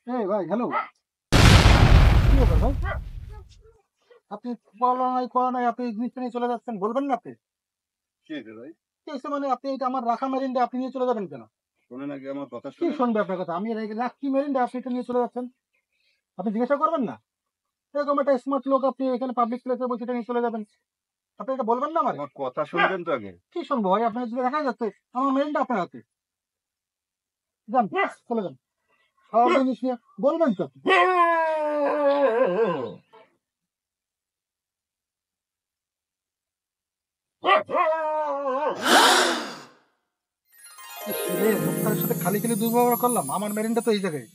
এই ভাই, হ্যালো, কি ব্যাপার ভাই? আপনি বলা নাই করা নাই, আপনি জিনিসটা নিয়ে চলে যাচ্ছেন, বলবেন না আপনি? কি হয়েছে ভাই? কি হয়েছে মানে? আপনি এটা আমার রাখা মেরিন্ডা আপনি নিয়ে চলে যাবেন কেন? শোনেন আগে আমার কথা কি শোনেন। শুনবে আপনার কথা? আমি রাখি মেরিন্ডা, আপনি এটা নিয়ে চলে যাচ্ছেন, আপনি জিজ্ঞাসা করবেন না? এরকম একটা স্মার্ট লোক, আপনি এখানে পাবলিক প্লেসে বসে এটা নিয়ে চলে যাবেন, আপনি এটা বলবেন না আমার? আমার কথা শুনবেন তো আগে। কি শুনবো ভাই? আপনার যদি দেখা যাচ্ছে আমার মেরিন্ডা আপনার হাতে, যান চলে যান, সব জিনিস নিয়ে বলবেন তো? লোকটার সাথে খালি খালি দুর্ব্যবহার করলাম, আমার মেরিন্ডা তো এই জায়গায়।